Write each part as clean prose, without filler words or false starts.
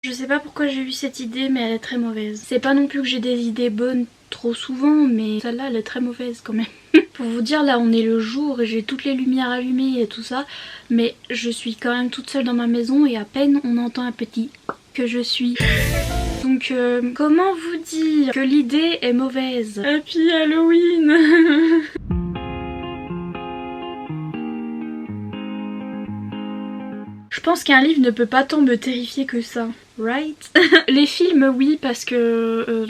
Je sais pas pourquoi j'ai eu cette idée, mais elle est très mauvaise. C'est pas non plus que j'ai des idées bonnes trop souvent, mais celle-là elle est très mauvaise quand même. Pour vous dire, là on est le jour et j'ai toutes les lumières allumées et tout ça, mais je suis quand même toute seule dans ma maison et à peine on entend un petit que je suis. Donc comment vous dire que l'idée est mauvaise? Happy Halloween. Je pense qu'un livre ne peut pas tant me terrifier que ça, right? Les films, oui, parce que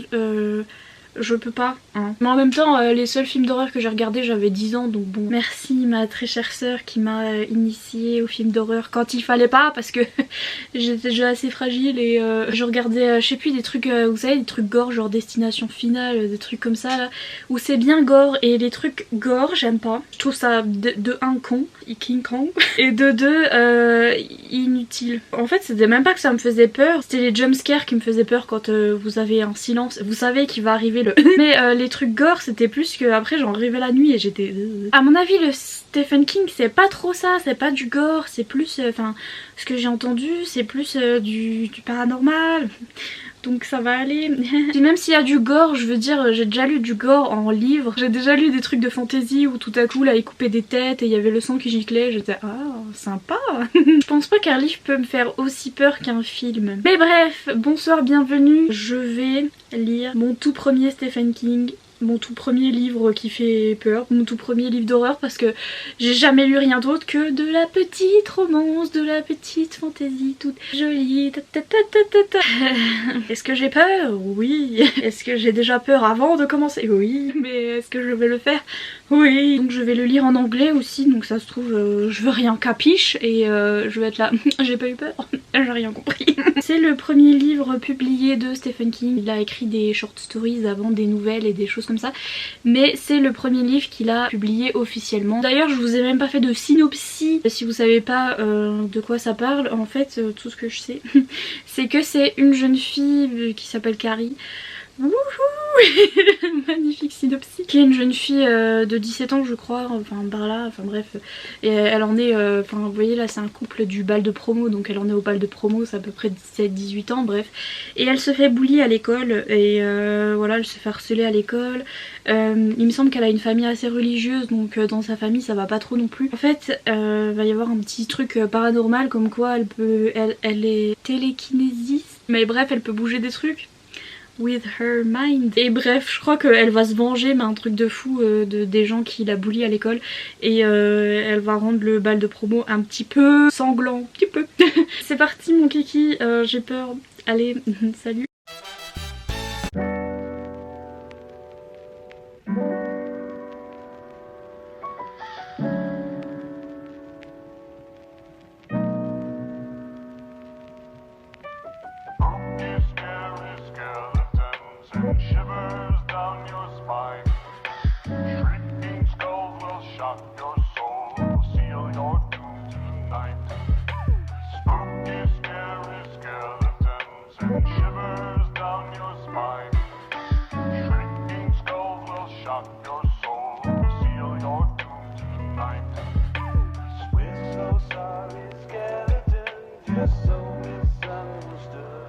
je peux pas, hein. Mais en même temps, les seuls films d'horreur que j'ai regardés, j'avais 10 ans, donc bon. Merci ma très chère sœur qui m'a initiée aux films d'horreur quand il fallait pas, parce que j'étais déjà assez fragile et je regardais, je sais plus, des trucs, vous savez, des trucs gore, genre Destination Finale, des trucs comme ça, là, où c'est bien gore, et les trucs gore, j'aime pas. Je trouve ça de un con, King Kong, et de deux, inutile. En fait, c'était même pas que ça me faisait peur, c'était les jumpscares qui me faisaient peur quand vous avez un silence, vous savez qu'il va arriver le mais les trucs gore c'était plus que après j'en rêvais la nuit et j'étais à mon avis le Stephen King c'est pas trop ça, c'est pas du gore, c'est plus enfin ce que j'ai entendu c'est plus du paranormal. Donc ça va aller. Puis même s'il y a du gore, je veux dire, j'ai déjà lu du gore en livre. J'ai déjà lu des trucs de fantasy où tout à coup là ils coupaient des têtes et il y avait le sang qui giclait. J'étais ah sympa. Je pense pas qu'un livre peut me faire aussi peur qu'un film. Mais bref, bonsoir, bienvenue. Je vais lire mon tout premier Stephen King. Mon tout premier livre qui fait peur, mon tout premier livre d'horreur parce que j'ai jamais lu rien d'autre que de la petite romance, de la petite fantaisie toute jolie. Est-ce que j'ai peur? Oui. Est-ce que j'ai déjà peur avant de commencer? Oui. Mais est-ce que je vais le faire? Oui. Donc je vais le lire en anglais aussi, donc ça se trouve je veux rien capiche et je vais être là. J'ai pas eu peur, j'ai rien compris. C'est le premier livre publié de Stephen King. Il a écrit des short stories avant, des nouvelles et des choses comme ça, mais c'est le premier livre qu'il a publié officiellement. D'ailleurs je vous ai même pas fait de synopsis si vous savez pas de quoi ça parle. En fait tout ce que je sais c'est que c'est une jeune fille qui s'appelle Carrie. Wouhou. Magnifique synopsis. Qui est une jeune fille de 17 ans je crois, enfin par là, enfin bref. Et elle en est, enfin vous voyez là c'est un couple du bal de promo, donc elle en est au bal de promo, c'est à peu près 17-18 ans, bref. Et elle se fait bully à l'école et voilà, elle se fait harceler à l'école. Il me semble qu'elle a une famille assez religieuse, donc dans sa famille ça va pas trop non plus. En fait va y avoir un petit truc paranormal comme quoi elle est télékinésiste. Mais bref, elle peut bouger des trucs. With her mind. Et bref, je crois qu'elle va se venger, mais un truc de fou des gens qui la bully à l'école. Et elle va rendre le bal de promo un petit peu sanglant. Un petit peu. C'est parti mon kiki, j'ai peur. Allez, salut. Shivers down your spine. Shrieking skulls will shock your soul, seal your doom tonight. Spooky, scary skeletons and shivers down your spine. Shrieking skulls will shock your soul, seal your doom tonight. We're so sorry, skeletons, you're so misunderstood.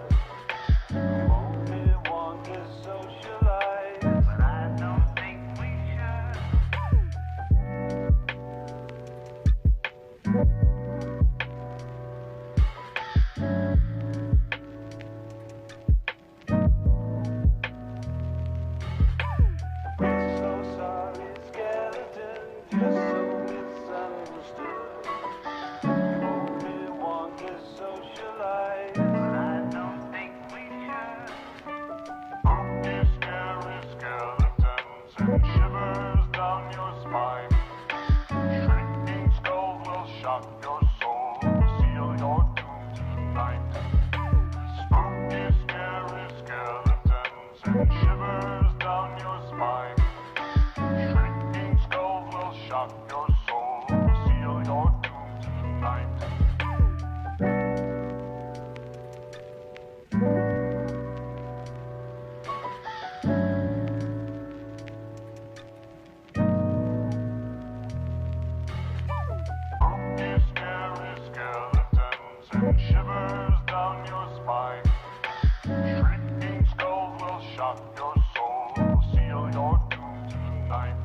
shock your soul, seal your doom tonight.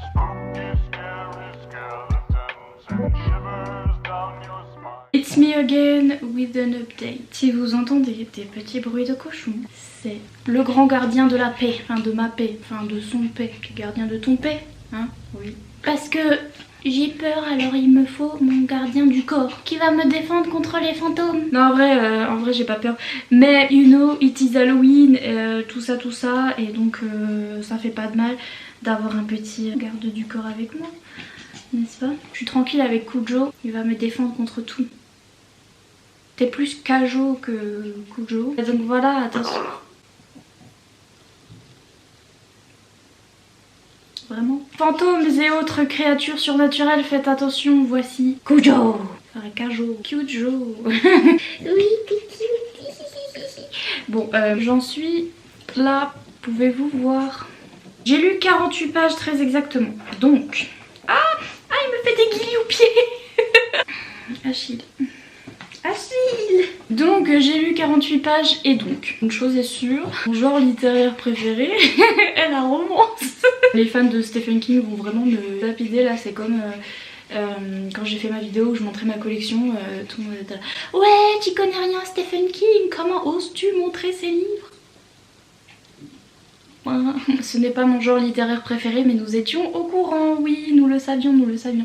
Spooky, scary skeletons and shivers down your spine. It's me again with an update. Si vous entendez des petits bruits de cochon, c'est le grand gardien de la paix, enfin de ma paix, enfin de son paix, puis gardien de ton paix, hein, oui. Parce que j'ai peur, alors il me faut mon gardien du corps qui va me défendre contre les fantômes. Non, en vrai j'ai pas peur. Mais you know, it is Halloween, tout ça, et donc ça fait pas de mal d'avoir un petit garde du corps avec moi, n'est-ce pas? Je suis tranquille avec Kujo, il va me défendre contre tout. T'es plus Kajo que Kujo. Et donc voilà, attention. Vraiment. Fantômes et autres créatures surnaturelles, faites attention, voici Kujo. Enfin, Kajo. Kujo. Oui, bon, j'en suis là, pouvez-vous voir. J'ai lu 48 pages très exactement. Donc... Ah, il me fait des guillis aux pieds. Achille. Donc j'ai lu 48 pages et donc, une chose est sûre, mon genre littéraire préféré est la romance. Les fans de Stephen King vont vraiment me lapider là, c'est comme quand j'ai fait ma vidéo où je montrais ma collection, tout le monde était là. Ouais, tu connais rien à Stephen King, comment oses-tu montrer ses livres? Voilà. Ce n'est pas mon genre littéraire préféré, mais nous étions au courant, oui, nous le savions.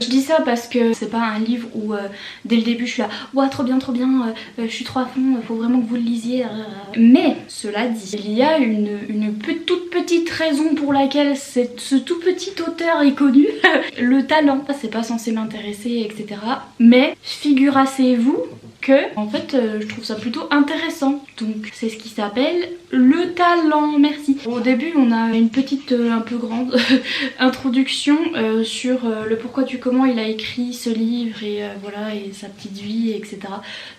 Je dis ça parce que c'est pas un livre où dès le début je suis là, ouah trop bien, je suis trop à fond, faut vraiment que vous le lisiez. Mais cela dit, il y a une toute petite raison pour laquelle ce tout petit auteur est connu, le talent. C'est pas censé m'intéresser, etc. Mais figurez-vous que en fait je trouve ça plutôt intéressant, donc c'est ce qui s'appelle le talent. Merci. Au début on a une petite un peu grande introduction sur le pourquoi du comment il a écrit ce livre et voilà, et sa petite vie, etc.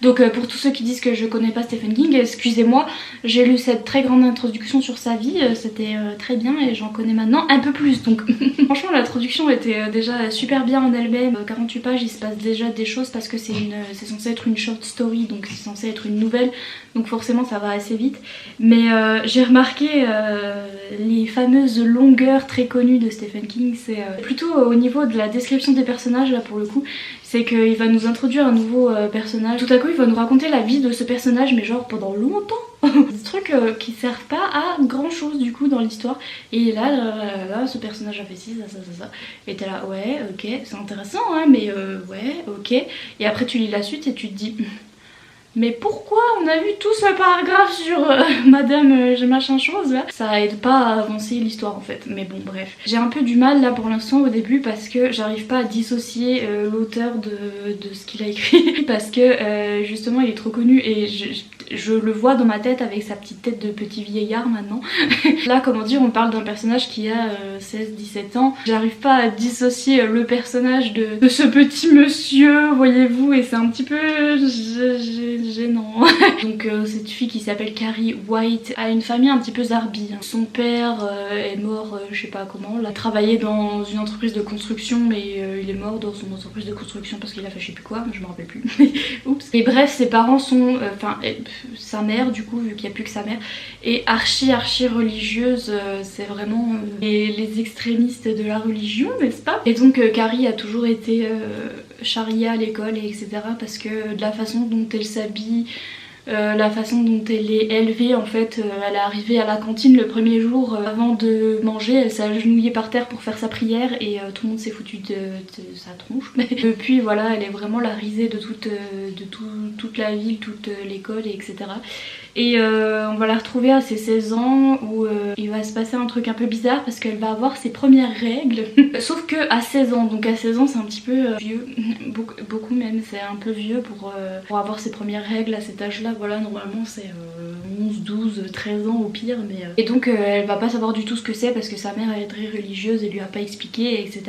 Donc pour tous ceux qui disent que je connais pas Stephen King, excusez-moi, j'ai lu cette très grande introduction sur sa vie, c'était très bien et j'en connais maintenant un peu plus, donc franchement l'introduction était déjà super bien en elle-même. 48 pages, il se passe déjà des choses parce que c'est censé être une short story, donc c'est censé être une nouvelle, donc forcément ça va assez vite. Mais j'ai remarqué les fameuses longueurs très connues de Stephen King, c'est plutôt au niveau de la description des personnages là pour le coup. C'est qu'il va nous introduire un nouveau personnage, tout à coup il va nous raconter la vie de ce personnage mais genre pendant longtemps. Des trucs qui servent pas à grand chose du coup dans l'histoire. Et là, ce personnage a fait ci, ça. Et t'es là, ouais, ok, c'est intéressant, hein, mais ouais, ok. Et après tu lis la suite et tu te dis, mais pourquoi on a vu tout ce paragraphe sur Madame machin chose là? Ça aide pas à avancer l'histoire en fait, mais bon bref. J'ai un peu du mal là pour l'instant au début parce que j'arrive pas à dissocier l'auteur de ce qu'il a écrit parce que justement il est trop connu et je le vois dans ma tête avec sa petite tête de petit vieillard maintenant. Là comment dire, on parle d'un personnage qui a 16-17 ans. J'arrive pas à dissocier le personnage de ce petit monsieur, voyez-vous, et c'est un petit peu gênant. Donc cette fille qui s'appelle Carrie White a une famille un petit peu zarbi. Son père est mort, je sais pas comment, là, travaillait dans une entreprise de construction mais il est mort dans son entreprise de construction parce qu'il a fait je sais plus quoi, je me rappelle plus. Oups. Et bref, ses parents sont, sa mère du coup, vu qu'il n'y a plus que sa mère, est archi religieuse, c'est vraiment les extrémistes de la religion, n'est-ce pas? Et donc Carrie a toujours été charia à l'école et etc. parce que de la façon dont elle s'habille, la façon dont elle est élevée en fait, elle est arrivée à la cantine le premier jour, avant de manger elle s'est agenouillée par terre pour faire sa prière et tout le monde s'est foutu de sa tronche. Mais depuis voilà, elle est vraiment la risée de toute la ville, toute l'école et etc. Et on va la retrouver à ses 16 ans où il va se passer un truc un peu bizarre parce qu'elle va avoir ses premières règles. Sauf que à 16 ans, donc à 16 ans c'est un petit peu vieux, beaucoup même, c'est un peu vieux pour avoir ses premières règles à cet âge là. Voilà, normalement c'est 11, 12, 13 ans au pire, mais et donc elle va pas savoir du tout ce que c'est parce que sa mère elle est très religieuse, elle lui a pas expliqué, etc.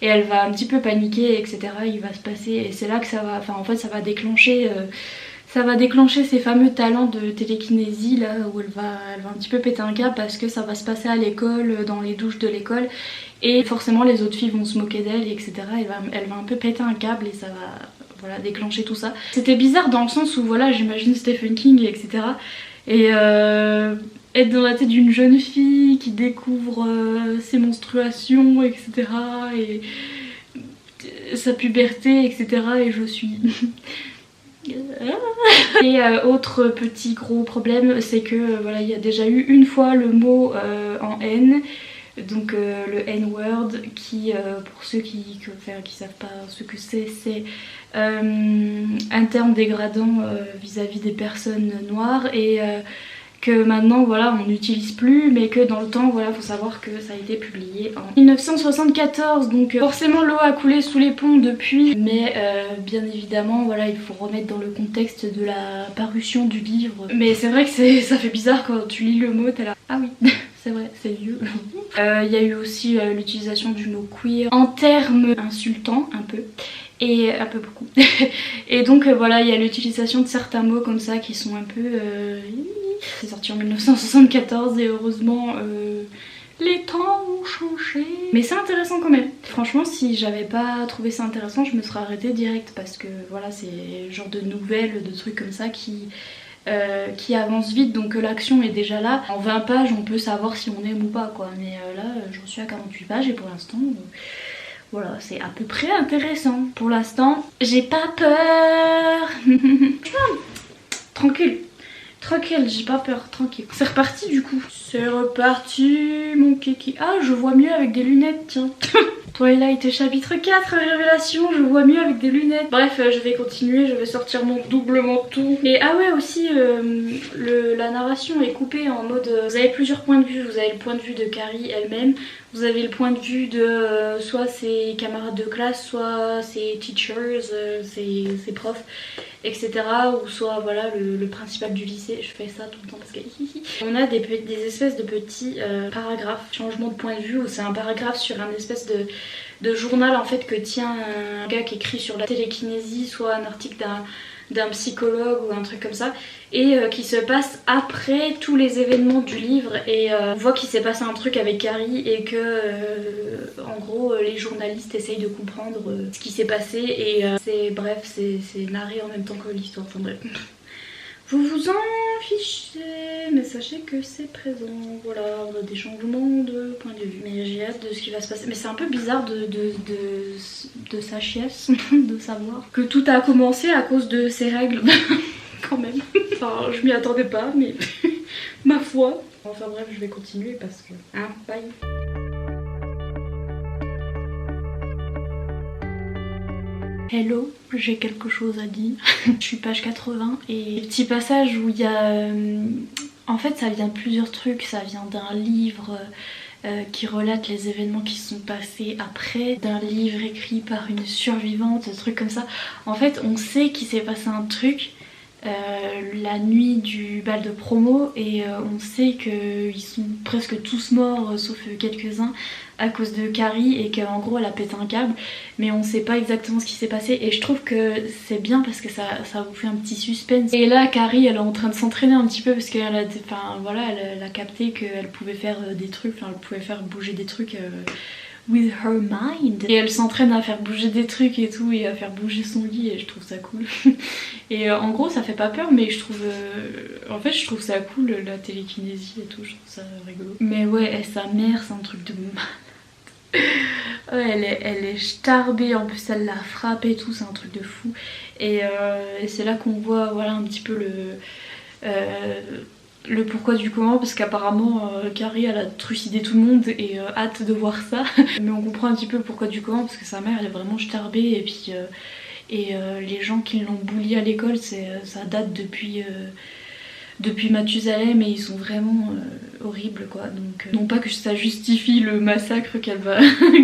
Et elle va un petit peu paniquer, etc. Il va se passer, et c'est là que ça va, enfin en fait ça va déclencher ces fameux talents de télékinésie là où elle va un petit peu péter un câble parce que ça va se passer à l'école, dans les douches de l'école, et forcément les autres filles vont se moquer d'elle, etc. Elle va un peu péter un câble et ça va voilà, déclencher tout ça. C'était bizarre dans le sens où voilà, j'imagine Stephen King, etc. Et être dans la tête d'une jeune fille qui découvre ses menstruations, etc. et sa puberté, etc. Et je suis... Et autre petit gros problème, c'est que voilà, il y a déjà eu une fois le mot en N, donc le N-word, qui pour ceux qui savent pas ce que c'est un terme dégradant vis-à-vis des personnes noires, et que maintenant voilà on n'utilise plus, mais que dans le temps voilà faut savoir que ça a été publié en 1974, donc forcément l'eau a coulé sous les ponts depuis, mais bien évidemment voilà il faut remettre dans le contexte de la parution du livre. Mais c'est vrai que ça fait bizarre quand tu lis le mot, t'es là ah oui c'est vrai, c'est vieux. Il y a eu aussi l'utilisation du mot queer en termes insultants un peu, et un peu beaucoup. Et donc voilà, il y a l'utilisation de certains mots comme ça qui sont un peu... C'est sorti en 1974 et heureusement les temps ont changé. Mais c'est intéressant quand même. Franchement, si j'avais pas trouvé ça intéressant, je me serais arrêtée direct, parce que voilà, c'est le genre de nouvelles, de trucs comme ça qui avance vite, donc l'action est déjà là. En 20 pages on peut savoir si on aime ou pas quoi, mais là j'en suis à 48 pages et pour l'instant voilà, c'est à peu près intéressant. Pour l'instant j'ai pas peur. Tranquille, tranquille, j'ai pas peur, tranquille. C'est reparti du coup. C'est reparti mon kiki. Ah, je vois mieux avec des lunettes, tiens. Twilight chapitre 4, révélation, je vois mieux avec des lunettes. Bref, je vais continuer, je vais sortir mon double manteau. Et ah ouais aussi, la narration est coupée en mode... vous avez plusieurs points de vue, vous avez le point de vue de Carrie elle-même, vous avez le point de vue de soit ses camarades de classe, soit ses teachers, ses profs, etc. Ou soit voilà le principal du lycée. Je fais ça tout le temps parce que... On a des espèces de petits paragraphes, changement de point de vue, où c'est un paragraphe sur un espèce de journal en fait que tient un gars qui écrit sur la télékinésie, soit un article d'un psychologue ou un truc comme ça, et qui se passe après tous les événements du livre, et on voit qu'il s'est passé un truc avec Carrie et que en gros les journalistes essayent de comprendre ce qui s'est passé, et c'est narré en même temps que l'histoire, enfin bref. Vous vous en fichez, mais sachez que c'est présent. Voilà, on a des changements de point de vue. Mais j'ai hâte de ce qui va se passer. Mais c'est un peu bizarre de sa chiesse, de savoir que tout a commencé à cause de ces règles. Quand même. Enfin, je m'y attendais pas, mais ma foi. Enfin bref, je vais continuer parce que... Hein, bye. Hello, j'ai quelque chose à dire. Je suis page 80 et petit passage où il y a... en fait ça vient de plusieurs trucs, ça vient d'un livre qui relate les événements qui se sont passés après, d'un livre écrit par une survivante, des trucs comme ça. En fait on sait qu'il s'est passé un truc la nuit du bal de promo, et on sait qu'ils sont presque tous morts sauf quelques-uns à cause de Carrie, et qu'en gros elle a pété un câble, mais on sait pas exactement ce qui s'est passé, et je trouve que c'est bien parce que ça vous fait un petit suspense. Et là Carrie elle est en train de s'entraîner un petit peu parce qu'elle a, enfin, voilà, elle a capté qu'elle pouvait faire des trucs, enfin elle pouvait faire bouger des trucs with her mind, et elle s'entraîne à faire bouger des trucs et tout, et à faire bouger son lit, et je trouve ça cool. Et en gros ça fait pas peur, mais je trouve en fait je trouve ça cool, la télékinésie et tout, je trouve ça rigolo. Mais ouais, sa mère c'est un truc de malade. Ouais, elle est starbée, en plus elle l'a frappée et tout, c'est un truc de fou. Et c'est là qu'on voit voilà un petit peu le pourquoi du comment, parce qu'apparemment Carrie elle a trucidé tout le monde, et hâte de voir ça. Mais on comprend un petit peu le pourquoi du comment, parce que sa mère elle est vraiment starbée, et puis les gens qui l'ont bully à l'école, ça date depuis Mathusalem, et ils sont vraiment horribles quoi. Donc non pas que ça justifie le massacre qu'elle va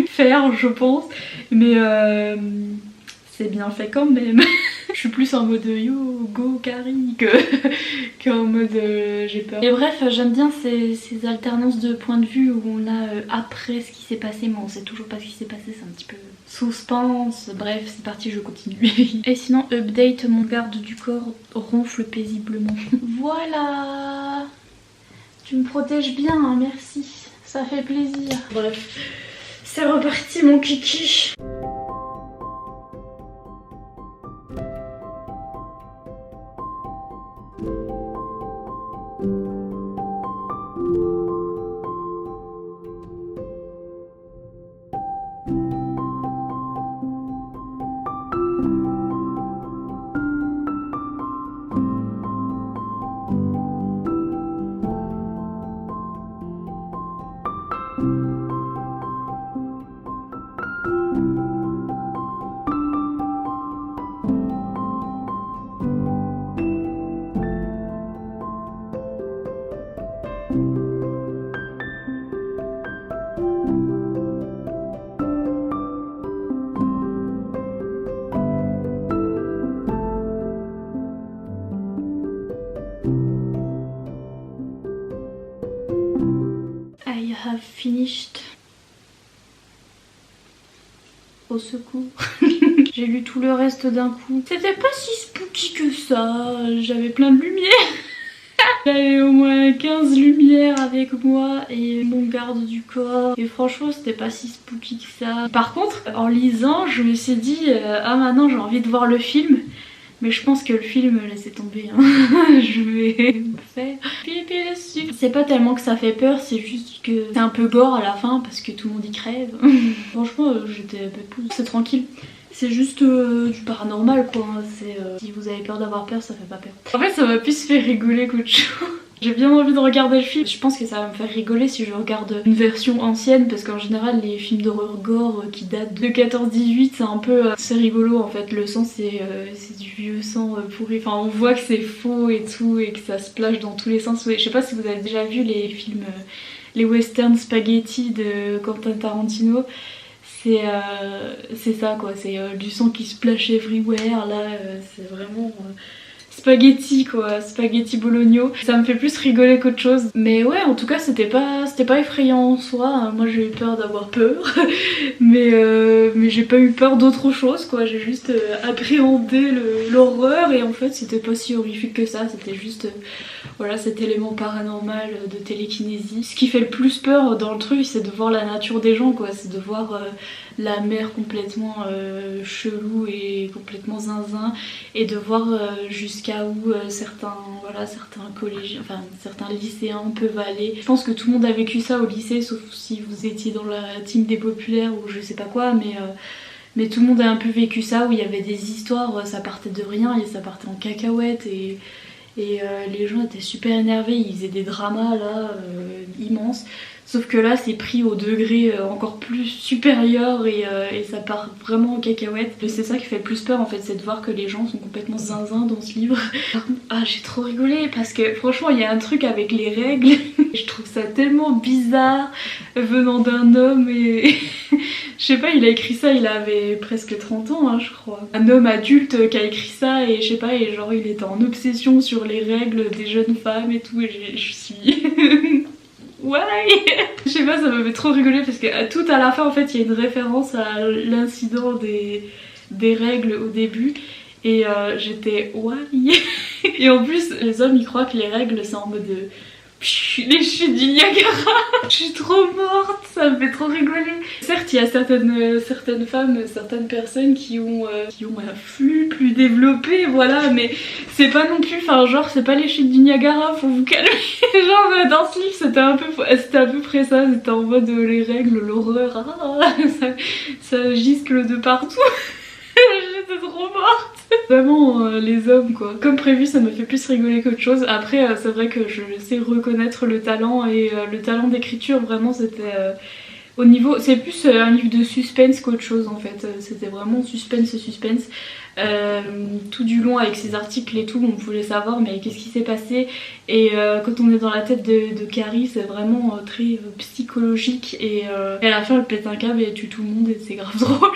faire je pense, mais c'est bien fait quand même. Je suis plus en mode yo go Carrie qu'en mode j'ai peur. Et bref, j'aime bien ces alternances de points de vue où on a après ce qui s'est passé, mais on sait toujours pas ce qui s'est passé, c'est un petit peu suspense. Bref, c'est parti, je continue. Et sinon, update, mon garde du corps ronfle paisiblement. Voilà, tu me protèges bien, hein, merci, ça fait plaisir. Bref, c'est reparti mon kiki. I have finished. Au secours. J'ai lu tout le reste d'un coup. C'était pas si spooky que ça. J'avais plein de lumière. J'avais au moins 15 lumières avec moi et mon garde du corps. Et franchement c'était pas si spooky que ça. Par contre en lisant je me suis dit ah maintenant j'ai envie de voir le film. Mais je pense que le film, laissez tomber, hein. Je vais me faire pipi dessus. C'est pas tellement que ça fait peur, c'est juste que c'est un peu gore à la fin parce que tout le monde y crève. Franchement, j'étais c'est tranquille. C'est juste du paranormal quoi. Si vous avez peur d'avoir peur, ça fait pas peur. En fait, ça m'a plus fait rigoler qu'autre chose. J'ai bien envie de regarder le film. Je pense que ça va me faire rigoler si je regarde une version ancienne parce qu'en général les films d'horreur gore qui datent de 14-18 c'est un peu... c'est rigolo en fait, le sang c'est du vieux sang pourri. Enfin on voit que c'est faux et tout et que ça se plage dans tous les sens. Je sais pas si vous avez déjà vu les films, les western spaghetti de Quentin Tarantino. C'est ça quoi, c'est du sang qui splash everywhere là, c'est vraiment... spaghetti quoi, spaghetti bologno. Ça me fait plus rigoler qu'autre chose. Mais ouais, en tout cas c'était pas effrayant en soi. Moi j'ai eu peur d'avoir peur. mais j'ai pas eu peur d'autre chose quoi. J'ai juste appréhendé l'horreur et en fait c'était pas si horrifique que ça. C'était juste voilà cet élément paranormal de télékinésie. Ce qui fait le plus peur dans le truc c'est de voir la nature des gens quoi. C'est de voir la mer complètement chelou et complètement zinzin et de voir jusqu'à où certains collégiens, enfin certains lycéens peuvent aller. Je pense que tout le monde a vécu ça au lycée sauf si vous étiez dans la team des populaires ou je sais pas quoi mais tout le monde a un peu vécu ça où il y avait des histoires, ça partait de rien et ça partait en cacahuète et les gens étaient super énervés, ils faisaient des dramas là immenses. Sauf que là c'est pris au degré encore plus supérieur et ça part vraiment en cacahuète. C'est ça qui fait le plus peur en fait, c'est de voir que les gens sont complètement zinzin dans ce livre. Ah j'ai trop rigolé parce que franchement il y a un truc avec les règles. Je trouve ça tellement bizarre venant d'un homme et... Je sais pas, il a écrit ça, il avait presque 30 ans hein, je crois. Un homme adulte qui a écrit ça et je sais pas, et genre il était en obsession sur les règles des jeunes femmes et tout et je suis... Ouais. Je sais pas, ça me fait trop rigoler parce que tout à la fin en fait il y a une référence à l'incident des règles au début et j'étais ouais. Et en plus les hommes ils croient que les règles c'est en mode de... les chutes du Niagara. Je suis trop morte, ça me fait trop rigoler. Certes il y a certaines femmes, certaines personnes qui ont un flux plus développé voilà, mais c'est pas non plus, enfin genre c'est pas les chutes du Niagara, faut vous calmer. Genre dans ce livre c'était à peu près ça, c'était en mode les règles, l'horreur, ça giscle de partout. J'étais trop morte. Vraiment les hommes quoi. Comme prévu ça me fait plus rigoler qu'autre chose. Après c'est vrai que je sais reconnaître le talent et le talent d'écriture vraiment c'était au niveau... C'est plus un livre de suspense qu'autre chose en fait. C'était vraiment suspense. Tout du long avec ses articles et tout on voulait savoir mais qu'est-ce qui s'est passé et quand on est dans la tête de Carrie c'est vraiment très psychologique et à la fin elle pète un câble et elle tue tout le monde et c'est grave drôle.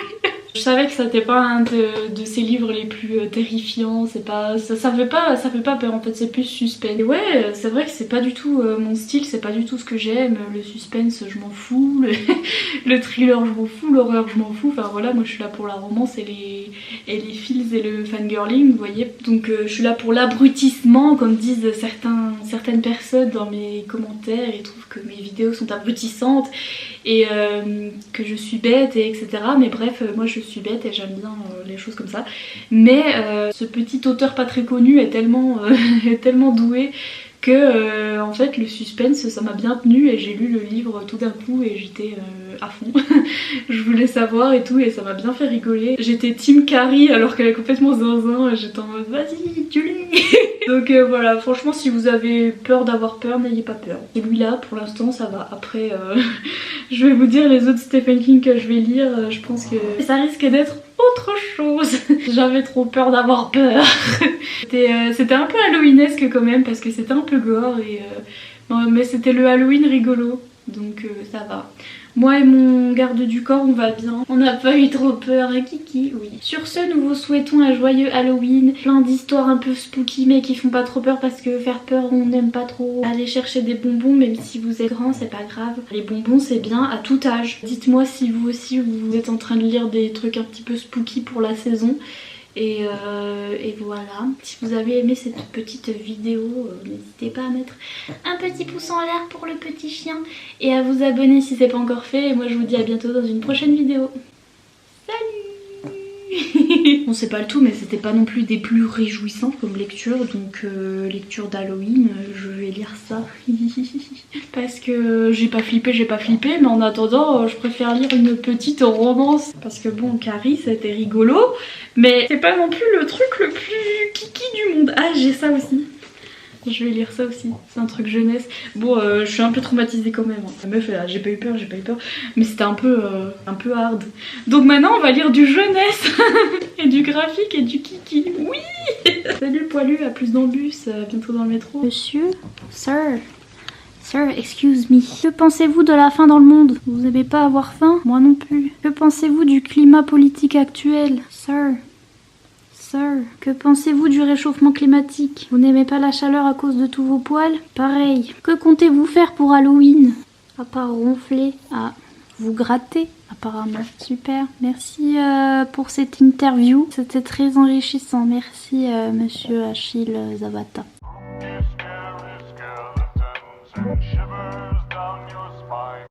Je savais que c'était pas un de ses livres les plus terrifiants, c'est pas, ça fait pas peur en fait, c'est plus suspense. Et ouais, c'est vrai que c'est pas du tout mon style, c'est pas du tout ce que j'aime, le suspense je m'en fous, le thriller je m'en fous, l'horreur je m'en fous, enfin voilà, moi je suis là pour la romance et les feels et le fangirling, vous voyez. Donc je suis là pour l'abrutissement comme disent certaines personnes dans mes commentaires, ils trouvent que mes vidéos sont abrutissantes et que je suis bête et etc. Mais bref, moi je suis bête et j'aime bien les choses comme ça. Mais ce petit auteur pas très connu est tellement, est tellement doué que en fait le suspense ça m'a bien tenu et j'ai lu le livre tout d'un coup et j'étais à fond. Je voulais savoir et tout et ça m'a bien fait rigoler. J'étais team Carrie alors qu'elle est complètement zinzin, j'étais en mode vas-y tu lis. Donc voilà, franchement si vous avez peur d'avoir peur, n'ayez pas peur. Celui-là pour l'instant ça va, après je vais vous dire les autres Stephen King que je vais lire, je pense que ça risque d'être autre chose. J'avais trop peur d'avoir peur. C'était un peu halloweenesque quand même parce que c'était un peu gore et mais c'était le Halloween rigolo. Donc ça va. Moi et mon garde du corps, on va bien. On n'a pas eu trop peur, hein, Kiki? Oui. Sur ce, nous vous souhaitons un joyeux Halloween. Plein d'histoires un peu spooky mais qui font pas trop peur parce que faire peur, on n'aime pas trop. Aller chercher des bonbons, même si vous êtes grand, c'est pas grave. Les bonbons, c'est bien à tout âge. Dites-moi si vous aussi, vous êtes en train de lire des trucs un petit peu spooky pour la saison. Et voilà, si vous avez aimé cette petite vidéo, n'hésitez pas à mettre un petit pouce en l'air pour le petit chien et à vous abonner si c'est pas encore fait. Et moi je vous dis à bientôt dans une prochaine vidéo. Salut. Bon, c'est pas le tout, mais c'était pas non plus des plus réjouissantes comme lecture, donc lecture d'Halloween, je vais lire ça. Parce que j'ai pas flippé, mais en attendant, je préfère lire une petite romance. Parce que bon, Carrie, c'était rigolo, mais c'est pas non plus le truc le plus kiki du monde. Ah, j'ai ça aussi. Je vais lire ça aussi, c'est un truc jeunesse. Bon, je suis un peu traumatisée quand même. La meuf, j'ai pas eu peur, mais c'était un peu hard. Donc maintenant, on va lire du jeunesse, et du graphique et du kiki. Oui. Salut poilu, à plus dans le bus, à bientôt dans le métro. Monsieur, sir, excuse me. Que pensez-vous de la faim dans le monde? Vous n'aimez pas avoir faim? Moi non plus. Que pensez-vous du climat politique actuel? Sir, que pensez-vous du réchauffement climatique? Vous n'aimez pas la chaleur à cause de tous vos poils? Pareil. Que comptez-vous faire pour Halloween? À part ronfler, vous gratter apparemment. Super, merci pour cette interview. C'était très enrichissant. Merci monsieur Achille Zavata. Scary skeletons and shivers